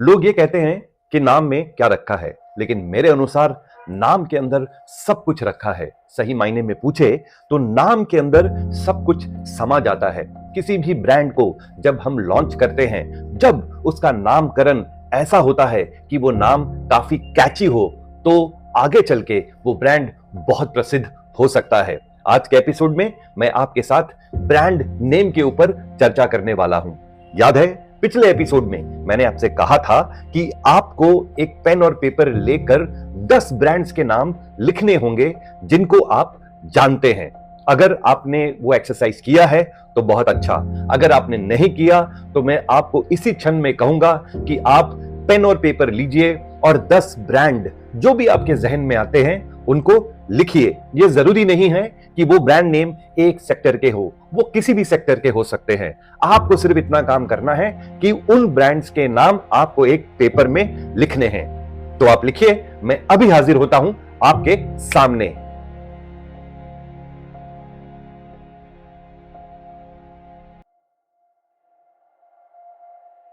लोग ये कहते हैं कि नाम में क्या रखा है, लेकिन मेरे अनुसार नाम के अंदर सब कुछ रखा है। सही मायने में पूछे तो नाम के अंदर सब कुछ समा जाता है। किसी भी ब्रांड को जब हम लॉन्च करते हैं, जब उसका नामकरण ऐसा होता है कि वो नाम काफी कैची हो, तो आगे चल के वो ब्रांड बहुत प्रसिद्ध हो सकता है। आज के एपिसोड में मैं आपके साथ ब्रांड नेम के ऊपर चर्चा करने वाला हूं। याद है पिछले एपिसोड में मैंने आपसे कहा था कि आपको एक पेन और पेपर लेकर 10 ब्रांड्स के नाम लिखने होंगे जिनको आप जानते हैं। अगर आपने वो एक्सरसाइज किया है तो बहुत अच्छा, अगर आपने नहीं किया तो मैं आपको इसी क्षण में कहूंगा कि आप पेन और पेपर लीजिए और 10 ब्रांड जो भी आपके जहन में आते हैं उनको लिखिए। ये जरूरी नहीं है कि वो ब्रांड नेम एक सेक्टर के हो, वो किसी भी सेक्टर के हो सकते हैं। आपको सिर्फ इतना काम करना है कि उन ब्रांड्स के नाम आपको एक पेपर में लिखने हैं। तो आप लिखिए, मैं अभी हाजिर होता हूं आपके सामने।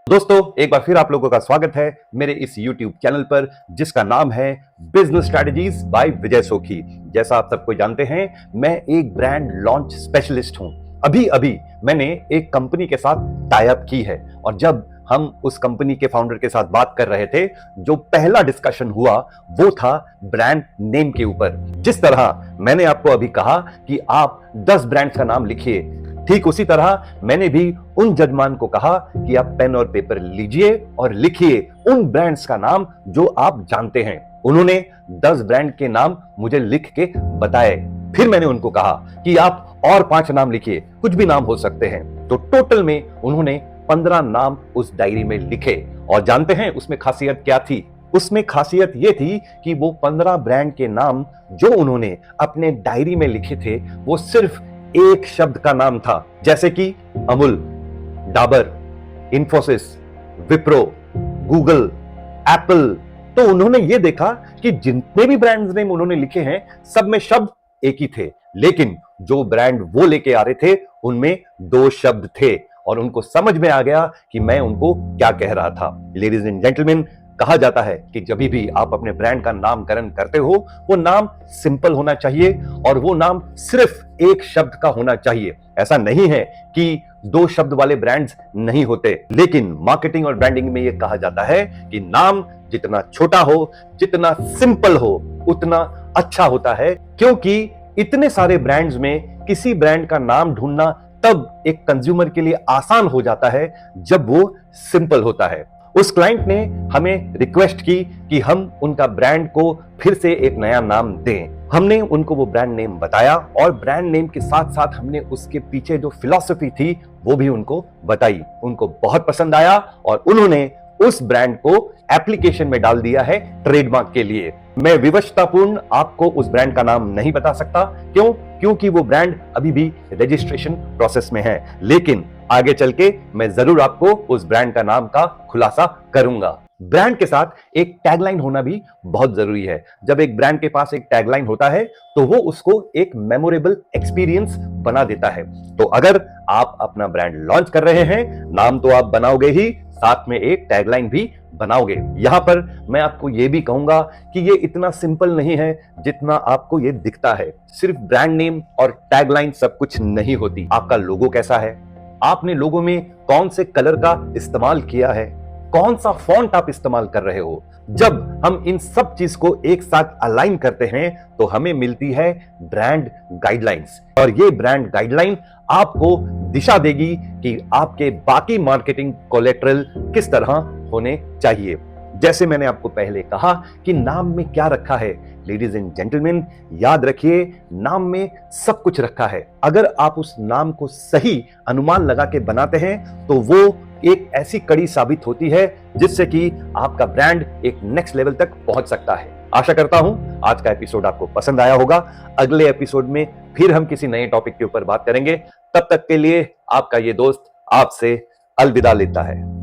दोस्तों, एक बार फिर आप लोगों का स्वागत है मेरे इस YouTube चैनल पर जिसका नाम है बिजनेस स्ट्रेटजीज बाय विजय सोखी। जैसा आप सबको जानते हैं, मैं एक ब्रांड लॉन्च स्पेशलिस्ट हूं। अभी अभी मैंने एक कंपनी के साथ टाई अप की है और जब हम उस कंपनी के फाउंडर के साथ बात कर रहे थे, जो पहला डिस्कशन हुआ वो था ब्रांड नेम के ऊपर। जिस तरह मैंने आपको अभी कहा कि आप 10 ब्रांड्स का नाम लिखिए, ठीक उसी तरह मैंने भी उन जजमान को कहा कि आप पेन और पेपर लीजिए और लिखिए उन ब्रांड्स का नाम जो आप जानते हैं। उन्होंने 10 ब्रांड के नाम मुझे लिख के बताए। फिर मैंने उनको कहा कि आप और 5 नाम लिखिए, कुछ भी नाम हो सकते हैं। तो टोटल में उन्होंने 15 नाम उस डायरी में लिखे। और जानते हैं उसमें खासियत क्या थी? उसमें खासियत यह थी कि वो 15 ब्रांड के नाम जो उन्होंने अपने डायरी में लिखे थे वो सिर्फ एक शब्द का नाम था, जैसे कि अमूल, डाबर, इन्फोसिस, विप्रो, गूगल, एप्पल। तो उन्होंने ये देखा कि जितने भी ब्रांड्स नेम उन्होंने लिखे हैं सब में शब्द एक ही थे, लेकिन जो ब्रांड वो लेके आ रहे थे उनमें 2 शब्द थे और उनको समझ में आ गया कि मैं उनको क्या कह रहा था। लेडीज एंड जेंटलमैन, कहा जाता है कि जब भी आप अपने ब्रांड का नामकरण करते हो वो नाम सिंपल होना चाहिए और वो नाम सिर्फ एक शब्द का होना चाहिए। ऐसा नहीं है कि 2 शब्द वाले ब्रांड्स नहीं होते, लेकिन मार्केटिंग और ब्रांडिंग में यह कहा जाता है कि नाम जितना छोटा हो, जितना सिंपल हो, उतना अच्छा होता है। क्योंकि इतने सारे ब्रांड्स में किसी ब्रांड का नाम ढूंढना तब एक कंज्यूमर के लिए आसान हो जाता है जब वो सिंपल होता है। उस क्लाइंट ने हमें रिक्वेस्ट की कि हम उनका ब्रांड को फिर से एक नया नाम दें। हमने उनको वो ब्रांड नेम बताया और ब्रांड नेम के साथ साथ हमने उसके पीछे जो फिलॉसफी थी वो भी उनको बताई। उनको बहुत पसंद आया और उन्होंने उस ब्रांड को एप्लीकेशन में डाल दिया है ट्रेडमार्क के लिए। मैं विवशतापूर्ण आपको उस ब्रांड का नाम नहीं बता सकता। क्यों? क्योंकि वो ब्रांड अभी भी रजिस्ट्रेशन प्रोसेस में है, लेकिन आगे चल के मैं जरूर आपको उस ब्रांड का नाम का खुलासा करूंगा। ब्रांड के साथ एक टैगलाइन होना भी बहुत जरूरी है। जब एक ब्रांड के पास एक टैगलाइन होता है तो वो उसको एक मेमोरेबल एक्सपीरियंस बना देता है। तो अगर आप अपना ब्रांड लॉन्च कर रहे हैं, नाम तो आप बनाओगे ही, साथ में एक टैगलाइन भी बनाओगे। यहां पर मैं आपको यह भी कहूंगा कि ये इतना सिंपल नहीं है जितना आपको ये दिखता है। सिर्फ ब्रांड नेम और टैगलाइन सब कुछ नहीं होती। आपका लोगो कैसा है, आपने लोगो में कौन से कलर का इस्तेमाल किया है, कौन सा फॉन्ट आप इस्तेमाल कर रहे हो। जब हम इन सब चीज को एक साथ अलाइन करते हैं तो हमें मिलती है ब्रांड गाइडलाइंस। और ये ब्रांड गाइडलाइन आपको दिशा देगी कि आपके बाकी मार्केटिंग कोलेटरल किस तरह होने चाहिए। जैसे मैंने आपको पहले कहा कि नाम में क्या रखा है। लेडीज एंड जेंटलमैन, याद रखिए, नाम में सब कुछ रखा है। अगर आप उस नाम को सही अनुमान लगा के बनाते हैं तो वो एक ऐसी कड़ी साबित होती है जिससे कि आपका ब्रांड एक नेक्स्ट लेवल तक पहुंच सकता है। आशा करता हूं आज का एपिसोड आपको पसंद आया होगा। अगले एपिसोड में फिर हम किसी नए टॉपिक के ऊपर बात करेंगे। तब तक के लिए आपका ये दोस्त आपसे अलविदा लेता है।